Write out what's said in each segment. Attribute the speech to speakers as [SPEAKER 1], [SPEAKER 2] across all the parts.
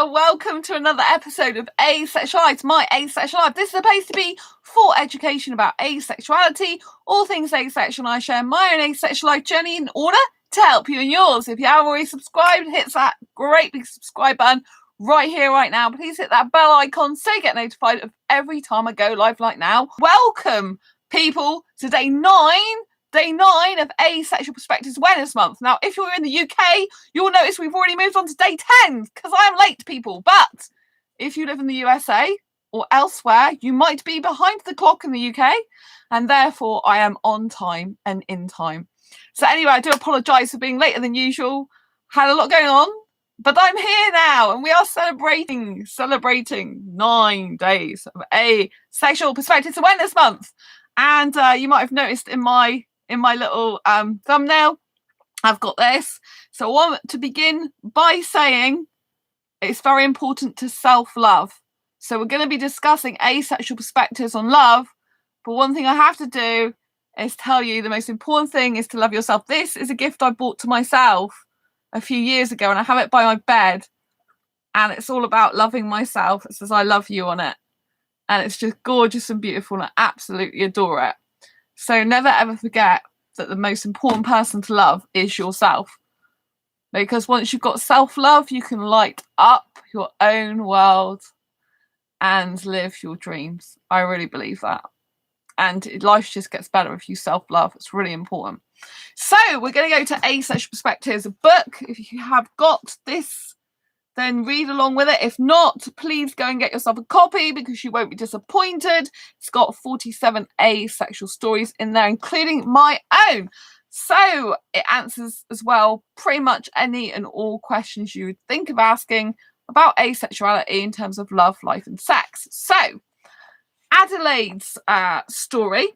[SPEAKER 1] Welcome to another episode of Asexualise, my Asexual Life. This is a place to be for education about asexuality, all things asexual, and I share my own asexual life journey in order to help you in yours. If you haven't already subscribed, hit that great big subscribe button right here, right now. Please hit that bell icon so you get notified of every time I go live like now. Welcome, people, to day 9 of Asexual Perspectives Awareness Month. Now, if you're in the UK, you'll notice we've already moved on to day 10 because I am late, people. But if you live in the USA or elsewhere, you might be behind the clock in the UK, and therefore I am on time and in time. So anyway, I do apologise for being later than usual. Had a lot going on, but I'm here now, and we are celebrating 9 days of Asexual Perspectives Awareness Month. And you might have noticed in my little thumbnail, I've got this. So I want to begin by saying it's very important to self-love. So we're going to be discussing asexual perspectives on love. But one thing I have to do is tell you the most important thing is to love yourself. This is a gift I bought to myself a few years ago, and I have it by my bed. And it's all about loving myself. It says, I love you on it. And it's just gorgeous and beautiful, and I absolutely adore it. So never ever forget that the most important person to love is yourself. Because once you've got self-love, you can light up your own world and live your dreams. I really believe that. And life just gets better if you self-love. It's really important. So we're going to go to Asexual Perspectives, a book. If you have got this, then read along with it. If not, please go and get yourself a copy because you won't be disappointed. It's got 47 asexual stories in there, including my own. So it answers as well pretty much any and all questions you would think of asking about asexuality in terms of love, life, and sex. So Adelaide's story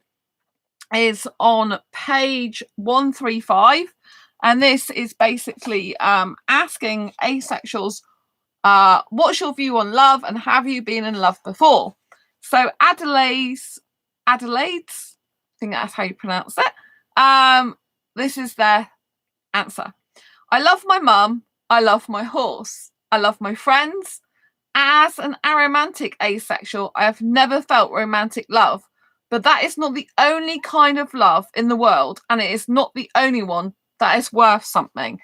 [SPEAKER 1] is on page 135. And this is basically asking asexuals, what's your view on love, and have you been in love before? So Adelaide's, I think that's how you pronounce it. This is their answer. I love my mum. I love my horse. I love my friends. As an aromantic asexual, I have never felt romantic love, but that is not the only kind of love in the world, and it is not the only one that is worth something.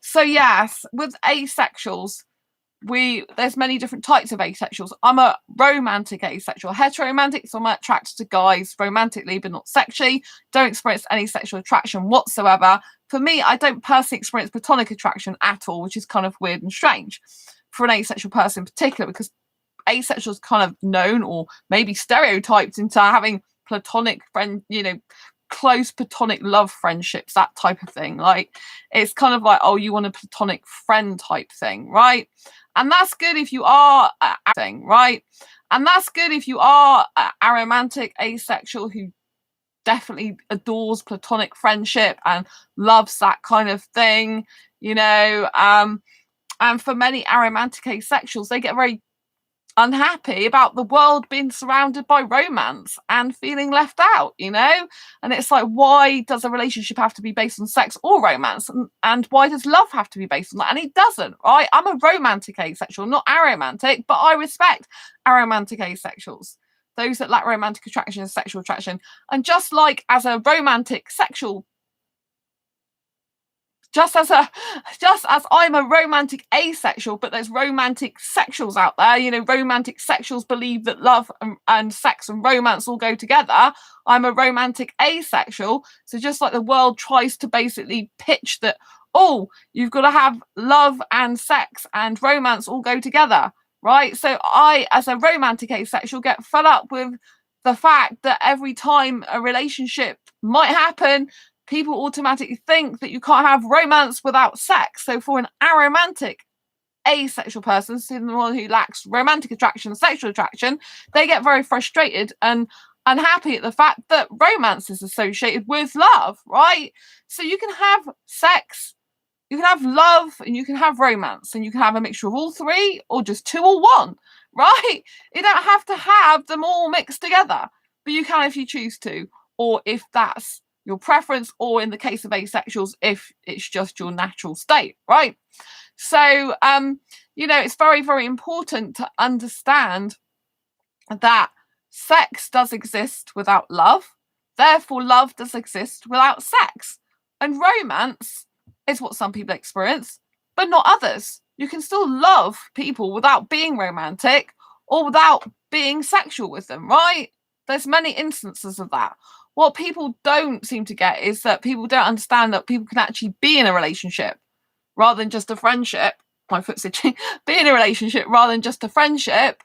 [SPEAKER 1] So yes, with asexuals, there's many different types of asexuals. I'm a romantic asexual, heteromantic, so I'm attracted to guys romantically but not sexually. Don't experience any sexual attraction whatsoever. For me, I don't personally experience platonic attraction at all, which is kind of weird and strange for an asexual person in particular, because asexual is kind of known or maybe stereotyped into having platonic friend, close platonic love friendships, that type of thing. Like, it's kind of like, oh, you want a platonic friend type thing, right? And that's good if you are right? And that's good if you are aromantic asexual who definitely adores platonic friendship and loves that kind of thing, and for many aromantic asexuals, they get very unhappy about the world being surrounded by romance and feeling left out, and it's like, why does a relationship have to be based on sex or romance, and why does love have to be based on that? And it doesn't, right? I'm a romantic asexual, not aromantic, but I respect aromantic asexuals, those that lack romantic attraction and sexual attraction. And just like as a romantic sexual, just as I'm a romantic asexual, but there's romantic sexuals out there. Romantic sexuals believe that love and sex and romance all go together. I'm a romantic asexual. So just like the world tries to basically pitch that, oh, you've got to have love and sex and romance all go together, right? So I, as a romantic asexual, get fed up with the fact that every time a relationship might happen, people automatically think that you can't have romance without sex. So for an aromantic asexual person, someone who lacks romantic attraction and sexual attraction, they get very frustrated and unhappy at the fact that romance is associated with love, right? So you can have sex, you can have love, and you can have romance, and you can have a mixture of all three, or just two or one, right? You don't have to have them all mixed together, but you can if you choose to, or if that's your preference, or in the case of asexuals, if it's just your natural state, right? So it's very, very important to understand that sex does exist without love. Therefore, love does exist without sex. And romance is what some people experience, but not others. You can still love people without being romantic or without being sexual with them, right? There's many instances of that. What people don't seem to get is that people don't understand that people can actually be in a relationship rather than just a friendship. My foot's itching. Be in a relationship rather than just a friendship,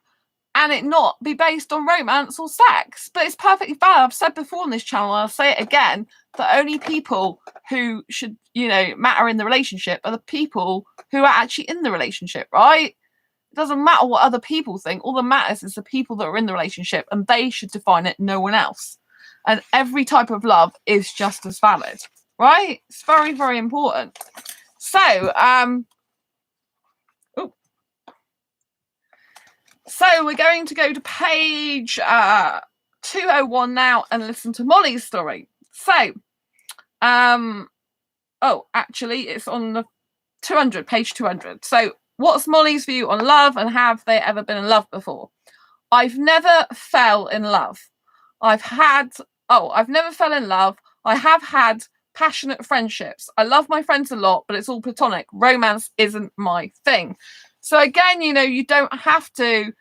[SPEAKER 1] and it not be based on romance or sex. But it's perfectly valid. I've said before on this channel, and I'll say it again, the only people who should, matter in the relationship are the people who are actually in the relationship, right? It doesn't matter what other people think. All that matters is the people that are in the relationship, and they should define it, no one else. And every type of love is just as valid, right? It's very, very important. So, So we're going to go to page 201 now and listen to Molly's story. So, actually, it's on the page 200. So, what's Molly's view on love, and have they ever been in love before? I've never fell in love. I've never fell in love. I have had passionate friendships. I love my friends a lot, but it's all platonic. Romance isn't my thing. So again, you don't have to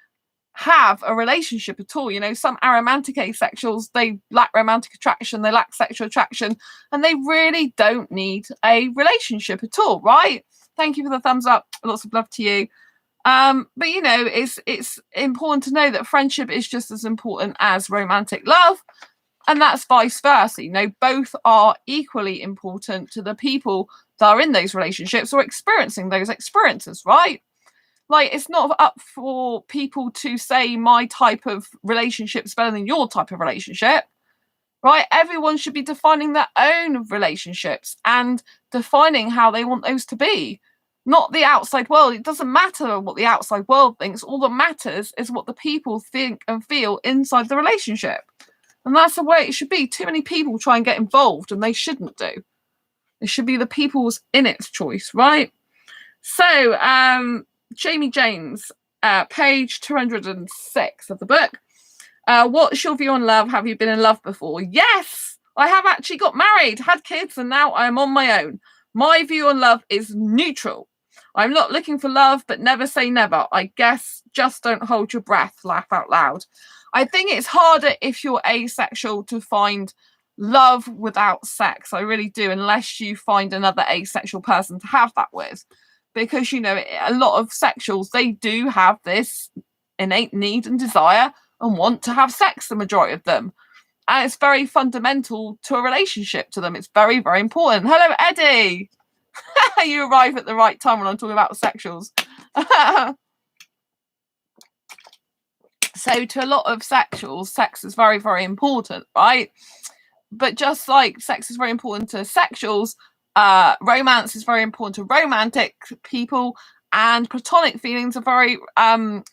[SPEAKER 1] have a relationship at all. Some aromantic asexuals, they lack romantic attraction, they lack sexual attraction, and they really don't need a relationship at all, right? Thank you for the thumbs up. Lots of love to you. But it's important to know that friendship is just as important as romantic love, and that's vice versa. Both are equally important to the people that are in those relationships or experiencing those experiences, right? Like, it's not up for people to say my type of relationship is better than your type of relationship, right? Everyone should be defining their own relationships and defining how they want those to be, not the outside world. It doesn't matter what the outside world thinks. All that matters is what the people think and feel inside the relationship. And that's the way it should be. Too many people try and get involved, and they shouldn't do. It should be the people's in its choice, right? So, Jamie James, page 206 of the book. What's your view on love? Have you been in love before? Yes, I have actually got married, had kids, and now I am on my own. My view on love is neutral. I'm not looking for love, but never say never. I guess just don't hold your breath. Laugh out loud. I think it's harder if you're asexual to find love without sex. I really do, unless you find another asexual person to have that with. Because, a lot of sexuals, they do have this innate need and desire and want to have sex, the majority of them. And it's very fundamental to a relationship to them. It's very, very important. Hello, Eddie. You arrive at the right time when I'm talking about sexuals. So to a lot of sexuals, sex is very, very important, right? But just like sex is very important to sexuals, romance is very important to romantic people, and platonic feelings are very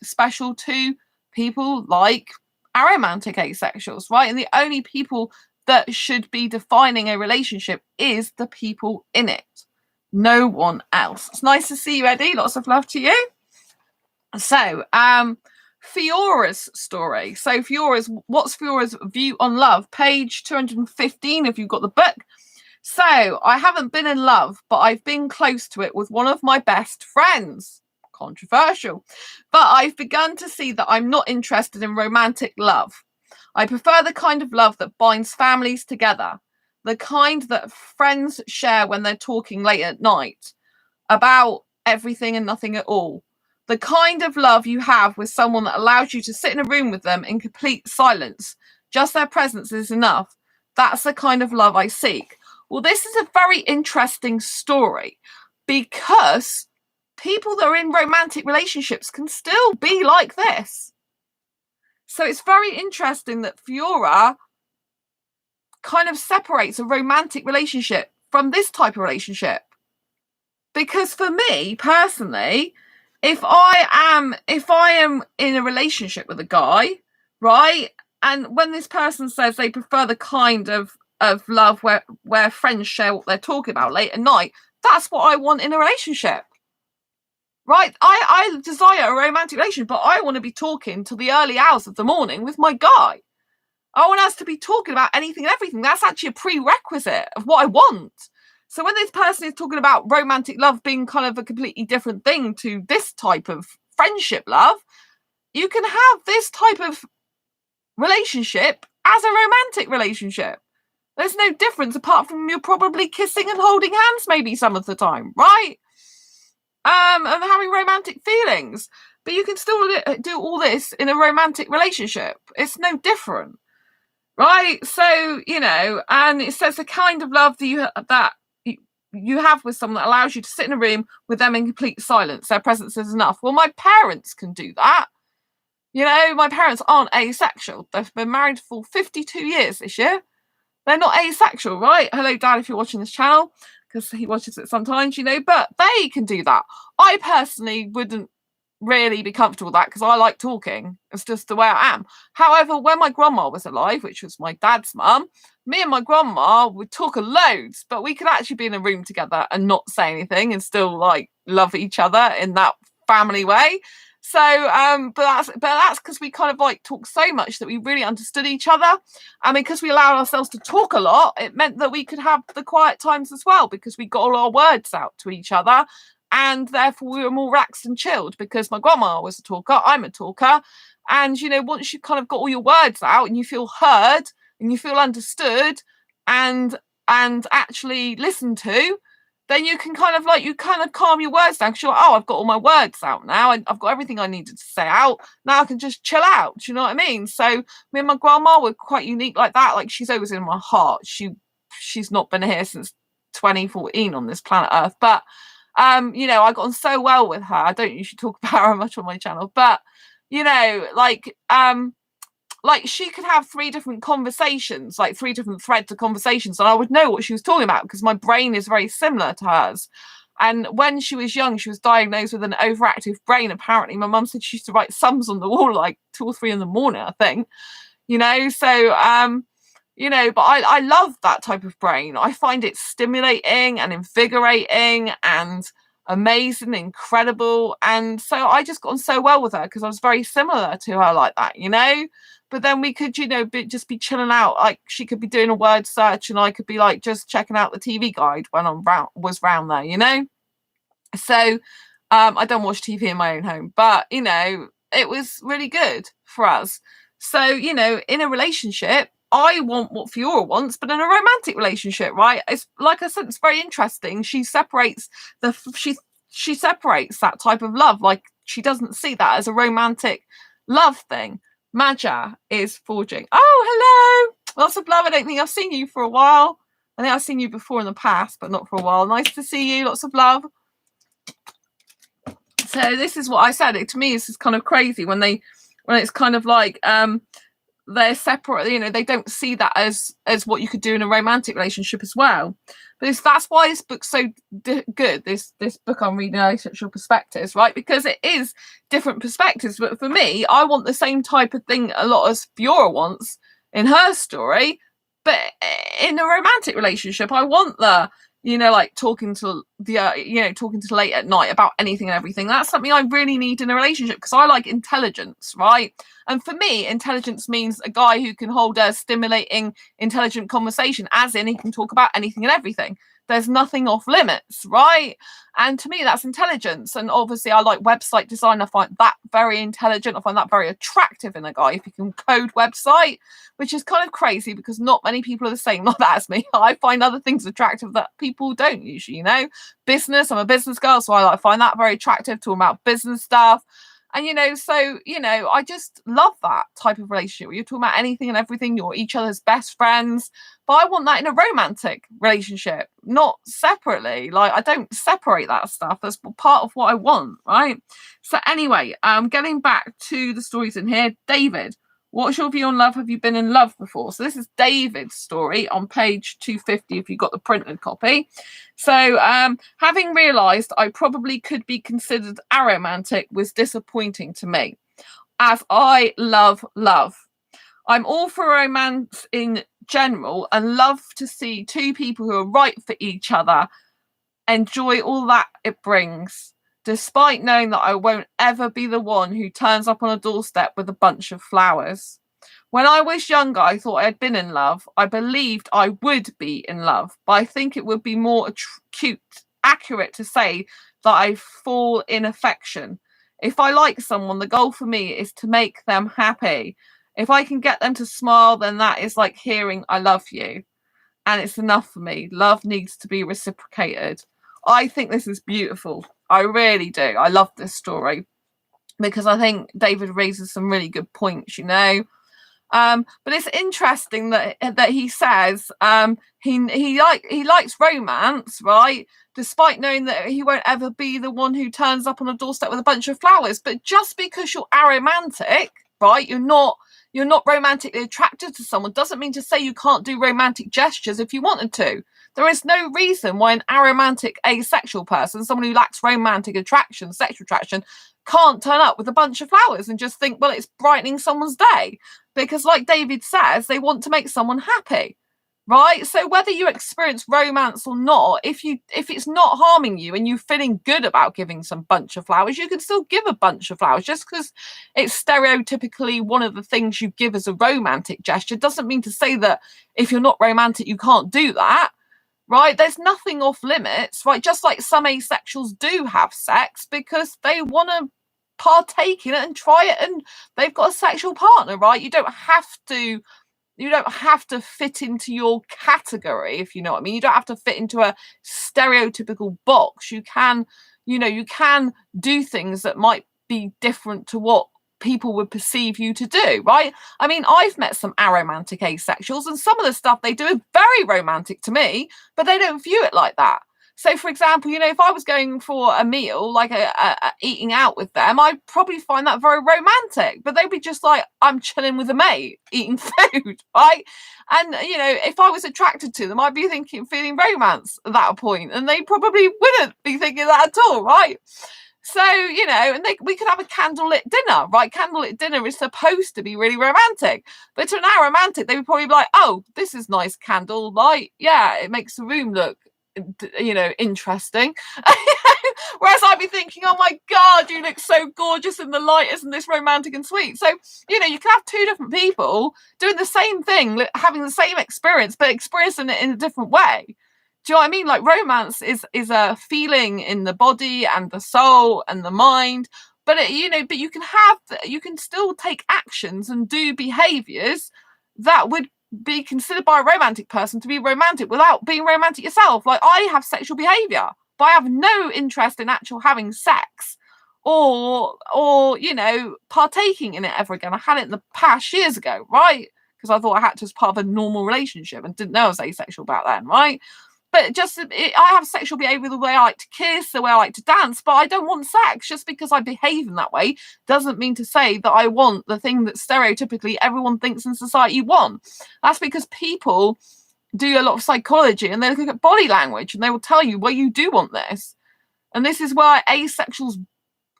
[SPEAKER 1] special to people like aromantic asexuals, right? And the only people that should be defining a relationship is the people in it, no one else. It's nice to see you, Eddie. Lots of love to you. So, Fiora's story. So, what's Fiora's view on love? Page 215 if you've got the book. So, I haven't been in love, but I've been close to it with one of my best friends. Controversial. But I've begun to see that I'm not interested in romantic love. I prefer the kind of love that binds families together, the kind that friends share when they're talking late at night about everything and nothing at all. The kind of love you have with someone that allows you to sit in a room with them in complete silence. Just their presence is enough. That's the kind of love I seek. Well, this is a very interesting story because people that are in romantic relationships can still be like this. So it's very interesting that Fiora kind of separates a romantic relationship from this type of relationship. Because for me personally, if I am in a relationship with a guy, right, and when this person says they prefer the kind of love where friends share what they're talking about late at night, that's what I want in a relationship. right? I desire a romantic relationship, but I want to be talking till the early hours of the morning with my guy. I want us to be talking about anything and everything. That's actually a prerequisite of what I want. So when this person is talking about romantic love being kind of a completely different thing to this type of friendship love, you can have this type of relationship as a romantic relationship. There's no difference apart from you're probably kissing and holding hands maybe some of the time, right? And having romantic feelings. But you can still do all this in a romantic relationship. It's no different, right? So, and it says the kind of love that you have with someone that allows you to sit in a room with them in complete silence. Their presence is enough. Well, my parents can do that. My parents aren't asexual. They've been married for 52 years this year. They're not asexual, right? Hello, Dad, if you're watching this channel, because he watches it sometimes, but they can do that. I personally wouldn't really be comfortable with that because I like talking. It's just the way I am. However, when my grandma was alive, which was my dad's mum, me and my grandma would talk a loads, but we could actually be in a room together and not say anything and still like love each other in that family way. So, but that's because we kind of like talk so much that we really understood each other. And because we allowed ourselves to talk a lot, it meant that we could have the quiet times as well because we got all our words out to each other. And therefore we were more relaxed and chilled because my grandma was a talker, I'm a talker. And, once you kind of got all your words out and you feel heard and you feel understood and actually listened to, then you can kind of calm your words down because you're like, oh, I've got all my words out now. I've got everything I needed to say out. Now I can just chill out. Do you know what I mean? So me and my grandma were quite unique like that. Like she's always in my heart. She's not been here since 2014 on this planet Earth. But, I got on so well with her. I don't usually talk about her much on my channel. But, like she could have 3 different conversations, like 3 different threads of conversations, and I would know what she was talking about because my brain is very similar to hers. And when she was young, she was diagnosed with an overactive brain. Apparently, my mum said she used to write sums on the wall like 2 or 3 in the morning, I think. So but I love that type of brain. I find it stimulating and invigorating and amazing, incredible. And so I just got on so well with her because I was very similar to her like that, But then we could, just be chilling out. Like she could be doing a word search and I could be like just checking out the TV guide when was round there, So I don't watch TV in my own home, but it was really good for us. So, in a relationship, I want what Fiora wants, but in a romantic relationship, right? It's like I said, it's very interesting. She separates she separates that type of love. Like she doesn't see that as a romantic love thing. Maja is forging. Oh, hello. Lots of love. I don't think I've seen you for a while. I think I've seen you before in the past, but not for a while. Nice to see you. Lots of love. So this is what I said. To me, this is kind of crazy when it's kind of like they're separate. They don't see that as what you could do in a romantic relationship as well. But that's why this book's so good. This book I'm reading, Asexual Perspectives, right? Because it is different perspectives. But for me, I want the same type of thing a lot as Fiora wants in her story. But in a romantic relationship, I want the like talking to late at night about anything and everything. That's something I really need in a relationship because I like intelligence, right? And for me, intelligence means a guy who can hold a stimulating, intelligent conversation, as in he can talk about anything and everything. There's nothing off limits, right? And to me, that's intelligence. And obviously, I like website design. I find that very intelligent. I find that very attractive in a guy if he can code website, which is kind of crazy because not many people are the same like that as me. I find other things attractive that people don't usually, Business, I'm a business girl, so I find that very attractive, talking about business stuff. And, I just love that type of relationship where you're talking about anything and everything. You're each other's best friends. But I want that in a romantic relationship, not separately. Like, I don't separate that stuff. That's part of what I want, right? So anyway, getting back to the stories in here. David, what's your view on love? Have you been in love before? So this is David's story on page 250 if you've got the printed copy. So having realised I probably could be considered aromantic was disappointing to me, as I love love. I'm all for romance in general and love to see 2 people who are right for each other enjoy all that it brings. despite knowing that I won't ever be the one who turns up on a doorstep with a bunch of flowers. When I was younger, I thought I had been in love. I believed I would be in love, but I think it would be more accurate to say that I fall in affection. If I like someone, the goal for me is to make them happy. If I can get them to smile, then that is like hearing I love you. And it's enough for me. Love needs to be reciprocated. I think this is beautiful. I really do. I love this story because I think David raises some really good points, you know. But it's interesting that he says he likes romance, right? Despite knowing that he won't ever be the one who turns up on a doorstep with a bunch of flowers. But just because you're aromantic, right? You're not romantically attracted to someone doesn't mean to say you can't do romantic gestures if you wanted to. There is no reason why an aromantic asexual person, someone who lacks romantic attraction, sexual attraction, can't turn up with a bunch of flowers and just think, well, it's brightening someone's day. Because like David says, they want to make someone happy, right? So whether you experience romance or not, if it's not harming you and you're feeling good about giving some bunch of flowers, you can still give a bunch of flowers. Just because it's stereotypically one of the things you give as a romantic gesture doesn't mean to say that if you're not romantic, you can't do that. Right, there's nothing off limits, right? Just like some asexuals do have sex because they want to partake in it and try it, and they've got a sexual partner, right? You don't have to fit into your category, if you know what I mean. You don't have to fit into a stereotypical box. You can do things that might be different to what people would perceive you to do, right? I mean, I've met some aromantic asexuals, and some of the stuff they do is very romantic to me, but they don't view it like that. So, for example, if I was going for a meal, like eating out with them, I'd probably find that very romantic. But they'd be just like, I'm chilling with a mate, eating food, right? And, if I was attracted to them, I'd be feeling romance at that point, and they probably wouldn't be thinking that at all, right? So, and we could have a candlelit dinner, right? Candlelit dinner is supposed to be really romantic. But to an aromantic, they would probably be like, oh, this is nice candlelight. Yeah, it makes the room look, interesting. Whereas I'd be thinking, oh my God, you look so gorgeous in the light. Isn't this romantic and sweet? So, you can have two different people doing the same thing, having the same experience, but experiencing it in a different way. Do you know what I mean? Like romance is a feeling in the body and the soul and the mind, but but you can still take actions and do behaviors that would be considered by a romantic person to be romantic without being romantic yourself. Like I have sexual behavior, but I have no interest in actual having sex or partaking in it ever again. I had it in the past years ago, right? Because I thought I had to as part of a normal relationship and didn't know I was asexual back then, right? But I have sexual behavior the way I like to kiss, the way I like to dance, but I don't want sex. Just because I behave in that way doesn't mean to say that I want the thing that stereotypically everyone thinks in society want. That's because people do a lot of psychology and they look at body language and they will tell you, well, you do want this. And this is why asexuals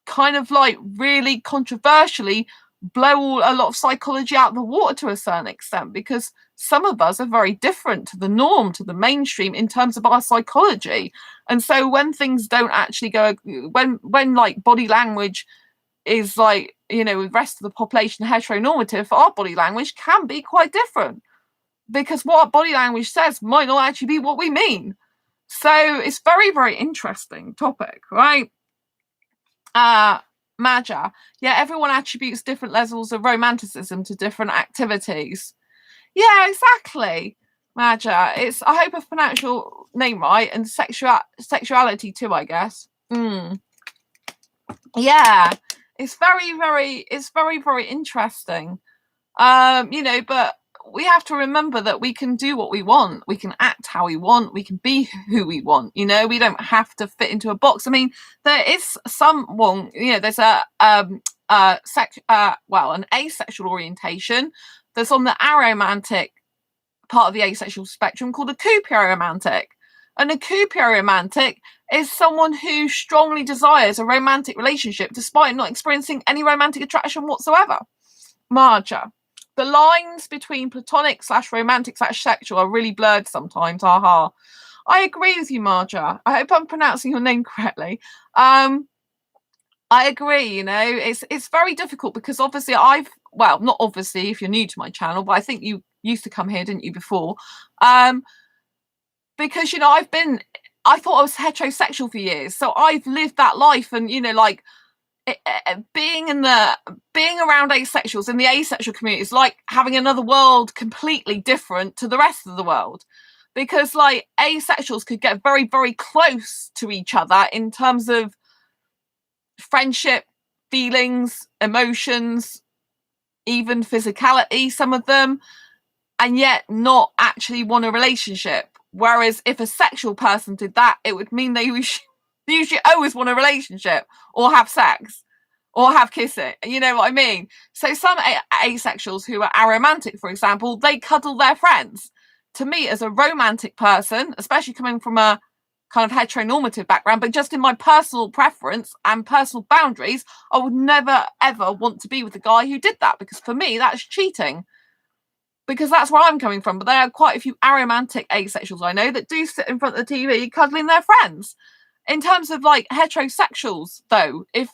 [SPEAKER 1] kind of like really controversially blow a lot of psychology out of the water to a certain extent, because some of us are very different to the norm, to the mainstream in terms of our psychology. And so when things don't actually go, when like body language is like, with the rest of the population heteronormative, our body language can be quite different, because what our body language says might not actually be what we mean. So it's very, very interesting topic, right? Maja, yeah, everyone attributes different levels of romanticism to different activities. Yeah, exactly, Maja. I hope I've pronounced your name right, and sexuality too, I guess. Yeah, it's very, very interesting. But we have to remember that we can do what we want. We can act how we want. We can be who we want. We don't have to fit into a box. I mean, there is someone, there's an asexual orientation that's on the aromantic part of the asexual spectrum called a cupiaromantic. And a cupiaromantic is someone who strongly desires a romantic relationship despite not experiencing any romantic attraction whatsoever. Marja, the lines between platonic/romantic/sexual are really blurred sometimes. Haha. I agree with you, Marja. I hope I'm pronouncing your name correctly. I agree. It's very difficult because obviously well, not obviously if you're new to my channel, but I think you used to come here, didn't you, before? Because I thought I was heterosexual for years, so I've lived that life, and like being around asexuals in the asexual community is like having another world completely different to the rest of the world, because like asexuals could get very, very close to each other in terms of friendship, feelings, emotions, even physicality, some of them, and yet not actually want a relationship. Whereas if a sexual person did that, it would mean they usually always want a relationship or have sex or have kissing. You know what I mean? So some asexuals who are aromantic, for example, they cuddle their friends. To me, as a romantic person, especially coming from a kind of heteronormative background, but just in my personal preference and personal boundaries, I would never, ever want to be with a guy who did that, because for me, that's cheating. Because that's where I'm coming from. But there are quite a few aromantic asexuals I know that do sit in front of the TV cuddling their friends. In terms of like heterosexuals, though, if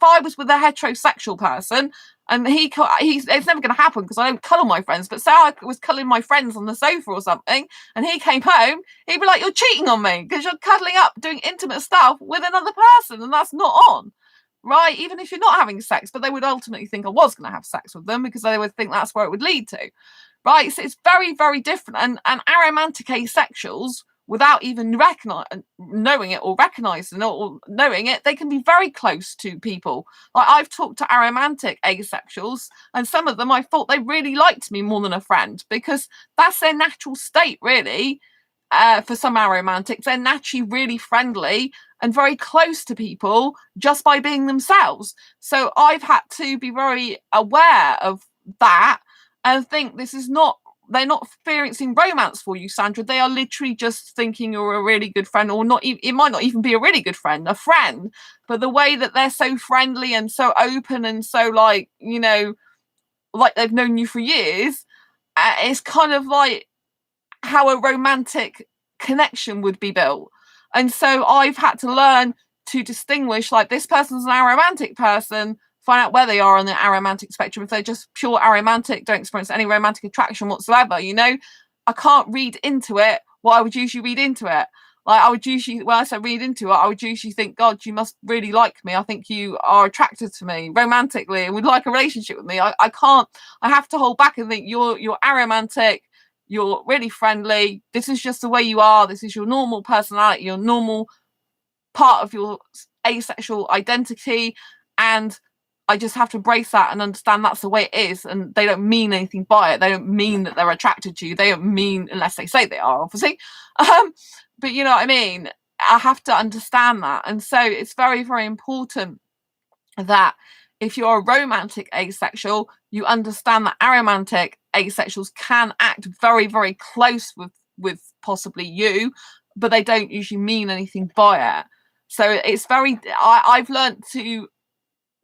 [SPEAKER 1] I was with a heterosexual person and it's never going to happen because I don't cuddle my friends, but say I was cuddling my friends on the sofa or something, and he came home, he'd be like, "You're cheating on me because you're cuddling up, doing intimate stuff with another person, and that's not on." Right? Even if you're not having sex, but they would ultimately think I was going to have sex with them because they would think that's where it would lead to. Right? So it's very, very different. And aromantic asexuals, without even knowing it or recognizing it or knowing it, they can be very close to people. Like I've talked to aromantic asexuals, and some of them I thought they really liked me more than a friend, because that's their natural state, really. For some aromantics, they're naturally really friendly and very close to people just by being themselves. So I've had to be very aware of that and think they're not experiencing romance for you, Sandra. They are literally just thinking you're a really good friend, or not. It might not even be a really good friend, a friend. But the way that they're so friendly and so open and so like they've known you for years, it's kind of like how a romantic connection would be built. And so I've had to learn to distinguish, like, this person's an aromantic person, find out where they are on the aromantic spectrum. If they're just pure aromantic, don't experience any romantic attraction whatsoever, I can't read into it what I would usually read into it. Like, I would usually, when I say read into it, I would usually think, God, you must really like me. I think you are attracted to me romantically and would like a relationship with me. I have to hold back and think you're aromantic. You're really friendly. This is just the way you are. This is your normal personality, your normal part of your asexual identity. And I just have to embrace that and understand that's the way it is. And they don't mean anything by it. They don't mean that they're attracted to you. They don't mean, unless they say they are, obviously. But you know what I mean? I have to understand that. And so it's very, very important that if you're a romantic asexual, you understand that aromantic asexuals can act very, very close with possibly you, but they don't usually mean anything by it. So it's I've learned to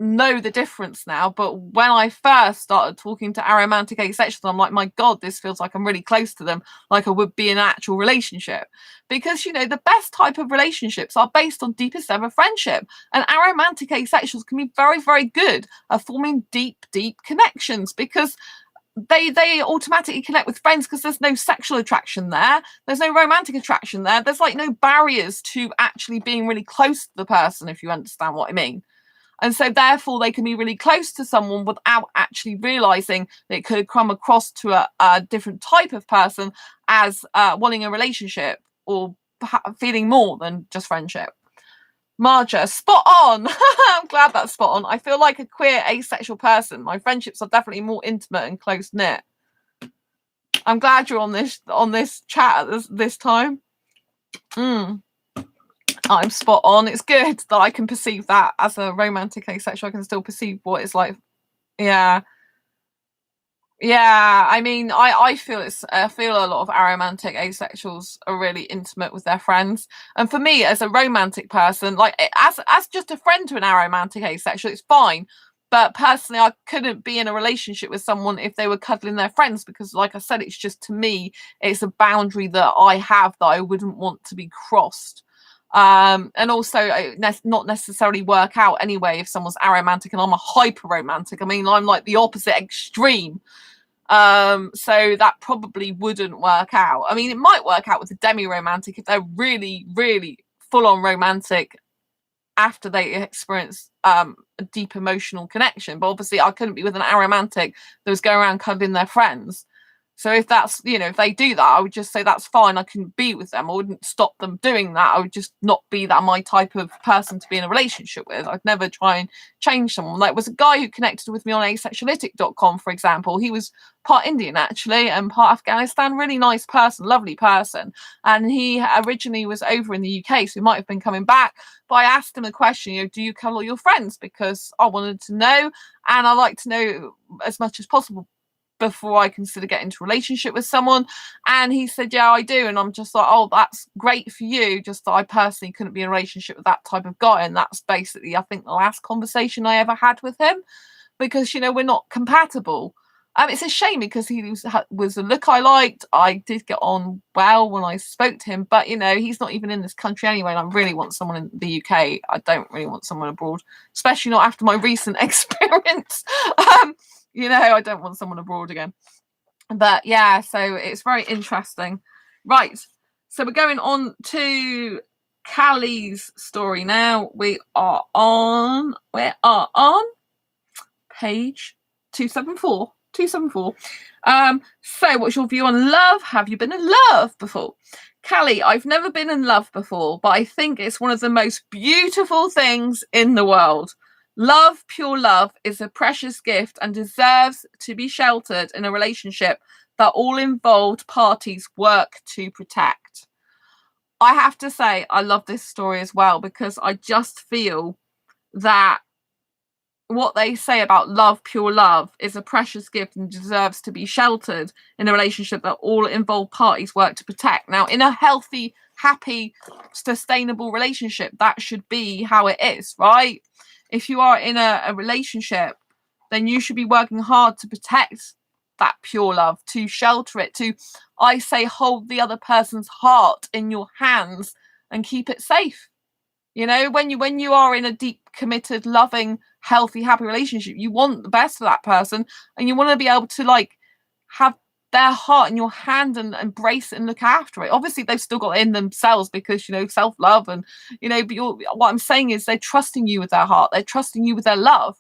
[SPEAKER 1] know the difference now, but when I first started talking to aromantic asexuals, I'm like, my God, this feels like I'm really close to them, like I would be in an actual relationship. Because the best type of relationships are based on deepest ever friendship, and aromantic asexuals can be very, very good at forming deep connections, because they automatically connect with friends because there's no sexual attraction there, there's no romantic attraction there, there's like no barriers to actually being really close to the person, if you understand what I mean. And so therefore they can be really close to someone without actually realizing that it could come across to a different type of person as wanting a relationship or feeling more than just friendship. Marja, spot on. I'm glad that's spot on. I feel like a queer asexual person. My friendships are definitely more intimate and close knit. I'm glad you're on this chat at this time. I'm spot on. It's good that I can perceive that as a romantic asexual. I can still perceive what it's like. Yeah. I mean, I feel a lot of aromantic asexuals are really intimate with their friends, and for me, as a romantic person, like as just a friend to an aromantic asexual, it's fine. But personally, I couldn't be in a relationship with someone if they were cuddling their friends, because, like I said, it's just, to me, it's a boundary that I have that I wouldn't want to be crossed. And also not necessarily work out anyway if someone's aromantic and I'm a hyper romantic. I mean, I'm like the opposite extreme. So that probably wouldn't work out. I mean, it might work out with a demi-romantic if they're really, really full-on romantic after they experience a deep emotional connection. But obviously I couldn't be with an aromantic that was going around cuddling their friends. So if that's, if they do that, I would just say that's fine. I can be with them. I wouldn't stop them doing that. I would just not be that my type of person to be in a relationship with. I'd never try and change someone. Like, was a guy who connected with me on asexuality.com, for example. He was part Indian, actually, and part Afghanistan. Really nice person, lovely person. And he originally was over in the UK, so he might have been coming back. But I asked him a question, do you cuddle your friends? Because I wanted to know, and I like to know as much as possible before I consider getting into a relationship with someone. And he said, yeah, I do. And I'm just like, oh, that's great for you. Just that I personally couldn't be in a relationship with that type of guy. And that's basically, I think, the last conversation I ever had with him, because, we're not compatible. It's a shame because he was a look I liked. I did get on well when I spoke to him, but, he's not even in this country anyway. And I really want someone in the UK. I don't really want someone abroad, especially not after my recent experience. I don't want someone abroad again. But yeah, so it's very interesting. Right. So we're going on to Callie's story now. We are on page 274. 274. So what's your view on love? Have you been in love before? Callie, I've never been in love before, but I think it's one of the most beautiful things in the world. Love, pure love, is a precious gift and deserves to be sheltered in a relationship that all involved parties work to protect. I have to say, I love this story as well, because I just feel that what they say about love, pure love, is a precious gift and deserves to be sheltered in a relationship that all involved parties work to protect. Now, in a healthy, happy, sustainable relationship, that should be how it is, right? If you are in a relationship, then you should be working hard to protect that pure love, to shelter it, to, I say, hold the other person's heart in your hands and keep it safe. When you are in a deep, committed, loving, healthy, happy relationship, you want the best for that person, and you want to be able to have their heart in your hand and embrace it and look after it. Obviously, they've still got it in themselves because, self-love and, but what I'm saying is they're trusting you with their heart. They're trusting you with their love.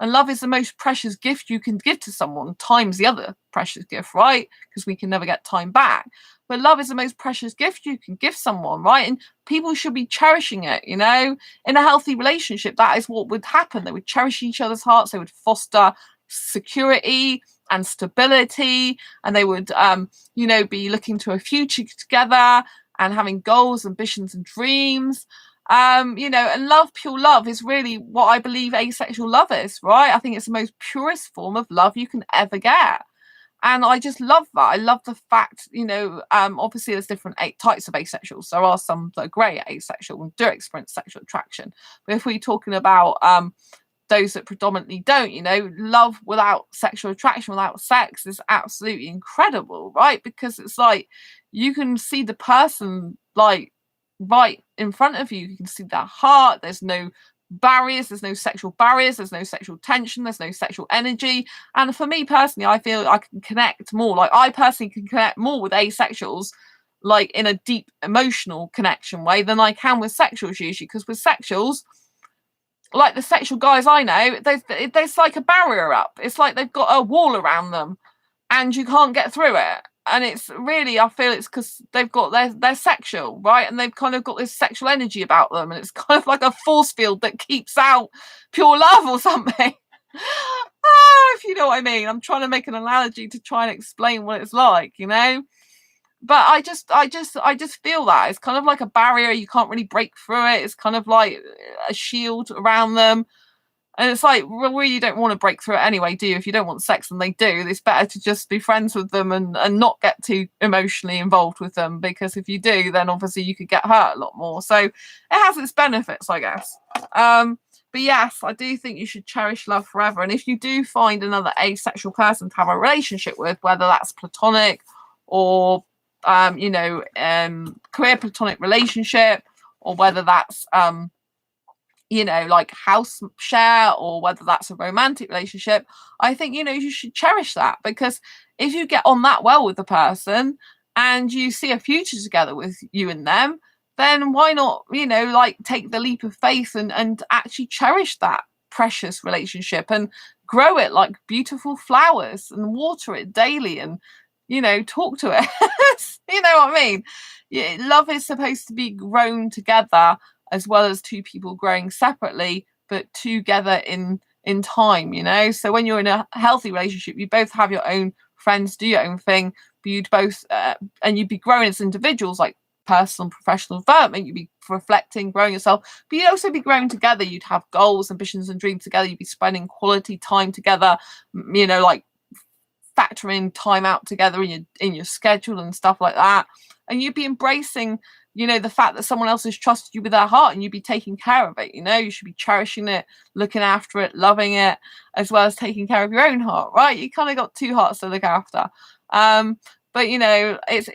[SPEAKER 1] And love is the most precious gift you can give to someone, times the other precious gift, right? Because we can never get time back. But love is the most precious gift you can give someone, right? And people should be cherishing it, In a healthy relationship, that is what would happen. They would cherish each other's hearts. They would foster security and stability. And they would, be looking to a future together and having goals, ambitions, and dreams. And love, pure love, is really what I believe asexual love is, right? I think it's the most purest form of love you can ever get. And I just love that. I love the fact, obviously there's different types of asexuals. There are some that are great asexual and do experience sexual attraction. But if we're talking about those that predominantly don't, love without sexual attraction, without sex, is absolutely incredible, right? Because it's like you can see the person right in front of you. You can see their heart. There's no barriers, there's no sexual barriers, there's no sexual tension, there's no sexual energy. And for me personally, I feel I can connect more. I personally can connect more with asexuals in a deep emotional connection way than I can with sexuals usually, because with sexuals, the sexual guys I know, there's like a barrier up. It's like they've got a wall around them and you can't get through it. And it's really, I feel it's because they've got they're sexual, right? And they've kind of got this sexual energy about them. And it's kind of like a force field that keeps out pure love or something. If you know what I mean. I'm trying to make an analogy to try and explain what it's like, But I just feel that it's kind of like a barrier. You can't really break through it. It's kind of like a shield around them. And it's like, well, you don't want to break through it anyway, do you? If you don't want sex and they do, it's better to just be friends with them and not get too emotionally involved with them, because if you do, then obviously you could get hurt a lot more. So it has its benefits, I guess. But yes, I do think you should cherish love forever. And if you do find another asexual person to have a relationship with, whether that's platonic or, career platonic relationship, or whether that's like house share, or whether that's a romantic relationship, I think, you should cherish that, because if you get on that well with the person and you see a future together with you and them, then why not, like take the leap of faith and actually cherish that precious relationship and grow it like beautiful flowers and water it daily and, talk to it. You know what I mean? Yeah, love is supposed to be grown together, as well as two people growing separately, but together in time, So when you're in a healthy relationship, you both have your own friends, do your own thing, but you'd both and you'd be growing as individuals, like personal and professional development. You'd be reflecting, growing yourself, but you'd also be growing together. You'd have goals, ambitions, and dreams together. You'd be spending quality time together, like factoring time out together in your schedule and stuff like that. And you'd be embracing, the fact that someone else has trusted you with their heart, and you'd be taking care of it. You should be cherishing it, looking after it, loving it, as well as taking care of your own heart, right? You kind of got two hearts to look after. But it's,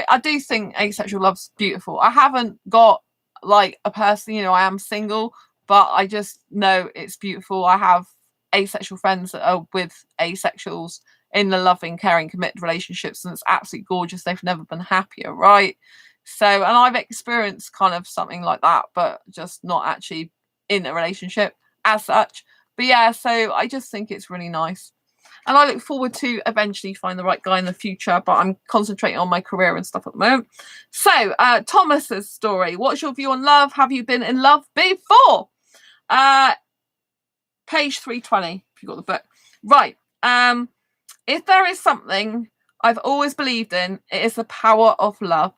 [SPEAKER 1] I do think asexual love's beautiful. I haven't got like a person, I am single, but I just know it's beautiful. I have asexual friends that are with asexuals in the loving, caring, committed relationships, and it's absolutely gorgeous. They've never been happier, right? So, and I've experienced kind of something like that, but just not actually in a relationship as such. But yeah, so I just think it's really nice. And I look forward to eventually find the right guy in the future, but I'm concentrating on my career and stuff at the moment. So, Thomas's story. What's your view on love? Have you been in love before? Page 320, if you've got the book. Right. If there is something I've always believed in, it is the power of love.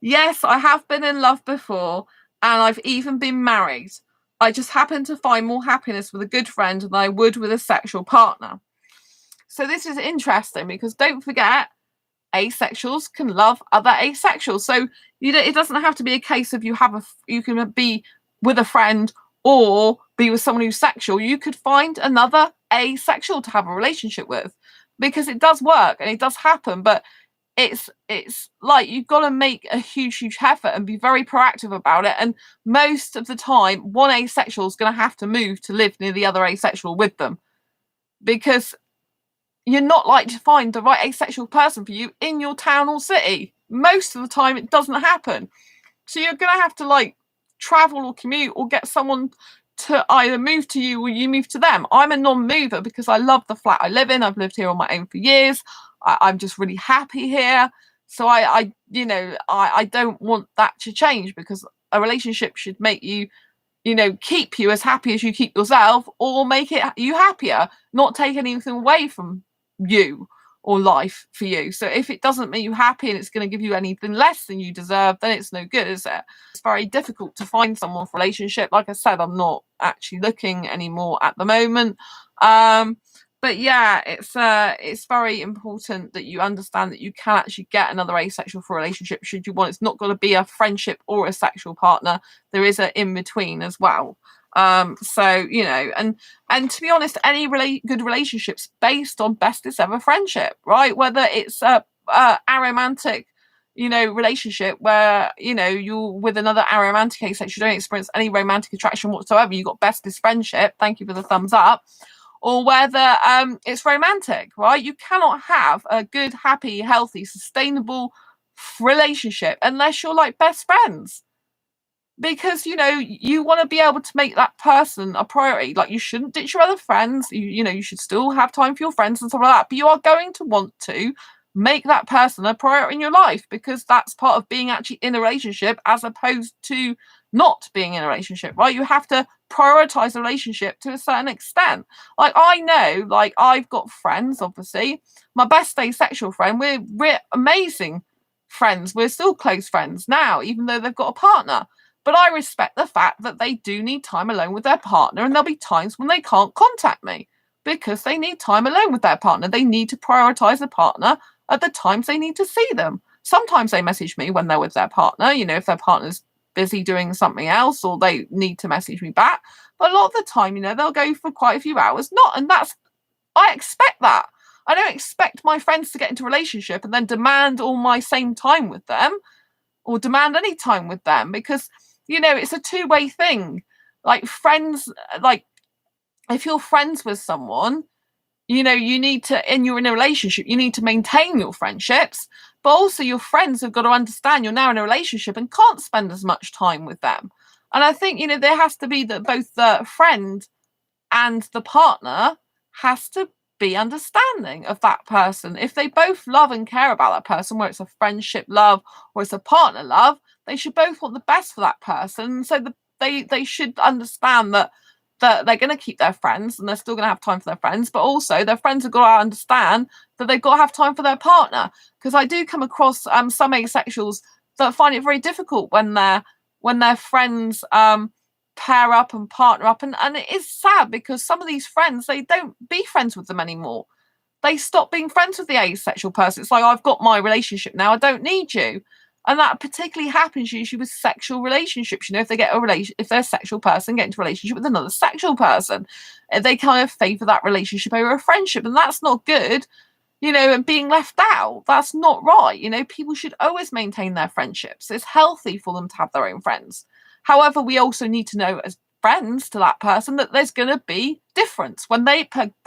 [SPEAKER 1] Yes, I have been in love before, and I've even been married. I just happen to find more happiness with a good friend than I would with a sexual partner. So this is interesting, because don't forget, asexuals can love other asexuals. So it doesn't have to be a case of you can be with a friend or be with someone who's sexual. You could find another asexual to have a relationship with, because it does work and it does happen. But it's like you've got to make a huge effort and be very proactive about it. And most of the time, one asexual is going to have to move to live near the other asexual with them, because you're not likely to find the right asexual person for you in your town or city. Most of the time, it doesn't happen. So you're going to have to like travel or commute or get someone to either move to you or you move to them. I'm a non-mover because I love the flat I live in. I've lived here on my own for years. I'm just really happy here. So I don't want that to change, because a relationship should make you, keep you as happy as you keep yourself, or make it you happier, not take anything away from you or life for you. So if it doesn't make you happy and it's going to give you anything less than you deserve, then it's no good, is it? It's very difficult to find someone for a relationship. Like I said, I'm not actually looking anymore at the moment. But yeah, it's very important that you understand that you can actually get another asexual for a relationship should you want. It's not going to be a friendship or a sexual partner. There is an in between as well. So and to be honest, any good relationships based on bestest ever friendship, right? Whether it's a aromantic, relationship where you're with another aromantic asexual, you don't experience any romantic attraction whatsoever, you got bestest friendship, thank you for the thumbs up. Or whether it's romantic, right? You cannot have a good, happy, healthy, sustainable relationship unless you're like best friends. Because you want to be able to make that person a priority. Like, you shouldn't ditch your other friends. You should still have time for your friends and stuff like that. But you are going to want to make that person a priority in your life, because that's part of being actually in a relationship, as opposed to not being in a relationship, right? You have to prioritize the relationship to a certain extent. Like, I know, like, I've got friends, obviously. My best asexual friend, we're amazing friends. We're still close friends now, even though they've got a partner. But I respect the fact that they do need time alone with their partner, and there'll be times when they can't contact me because they need time alone with their partner. They need to prioritize the partner at the times they need to see them. Sometimes they message me when they're with their partner, if their partner's busy doing something else, or they need to message me back. But a lot of the time, they'll go for quite a few hours. I expect that. I don't expect my friends to get into a relationship and then demand all my same time with them. or demand any time with them, because it's a two-way thing. Like friends, like if you're friends with someone, you need to, and you're in a relationship, you need to maintain your friendships, but also your friends have got to understand you're now in a relationship and can't spend as much time with them. And I think, there has to be that both the friend and the partner has to be understanding of that person. If they both love and care about that person, whether it's a friendship love or it's a partner love, they should both want the best for that person. So they should understand that they're going to keep their friends and they're still going to have time for their friends, but also their friends have got to understand that they've got to have time for their partner. Because I do come across some asexuals that find it very difficult when their friends pair up and partner up, and it is sad because some of these friends, they don't be friends with them anymore. They stop being friends with the asexual person. It's like, I've got my relationship now, I don't need you. And that particularly happens usually with sexual relationships. If they get if they're a sexual person, get into a relationship with another sexual person, they kind of favor that relationship over a friendship, and that's not good. And being left out, that's not right. People should always maintain their friendships. It's healthy for them to have their own friends. However, we also need to know as friends to that person that there's going to be difference. When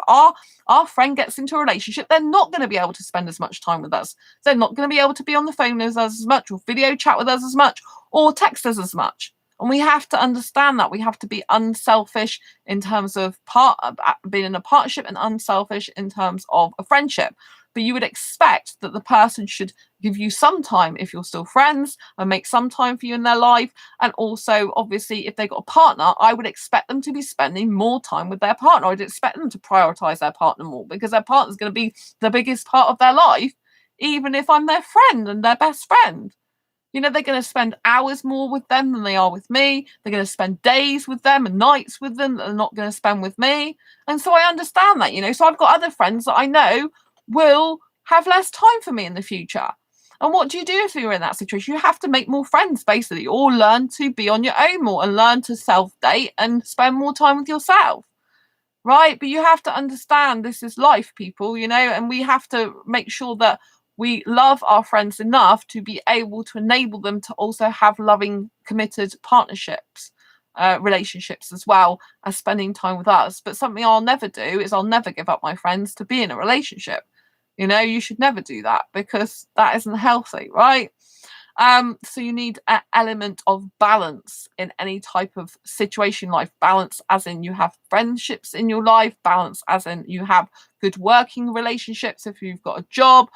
[SPEAKER 1] our friend gets into a relationship, they're not going to be able to spend as much time with us. They're not going to be able to be on the phone with us as much, or video chat with us as much, or text us as much. And we have to understand that. We have to be unselfish in terms of being in a partnership, and unselfish in terms of a friendship. But you would expect that the person should give you some time if you're still friends, and make some time for you in their life. And also, obviously, if they've got a partner, I would expect them to be spending more time with their partner. I'd expect them to prioritize their partner more, because their partner's going to be the biggest part of their life, even if I'm their friend and their best friend. They're going to spend hours more with them than they are with me. They're going to spend days with them and nights with them that they're not going to spend with me. And so I understand that, so I've got other friends that I know will have less time for me in the future. And what do you do if you're in that situation? You have to make more friends, basically, or learn to be on your own more and learn to self-date and spend more time with yourself, right? But you have to understand this is life, people, and we have to make sure that we love our friends enough to be able to enable them to also have loving, committed partnerships, relationships, as well as spending time with us. But something I'll never do is I'll never give up my friends to be in a relationship. You should never do that, because that isn't healthy, right? So you need an element of balance in any type of situation. Life balance, as in you have friendships in your life. Balance, as in you have good working relationships if you've got a job.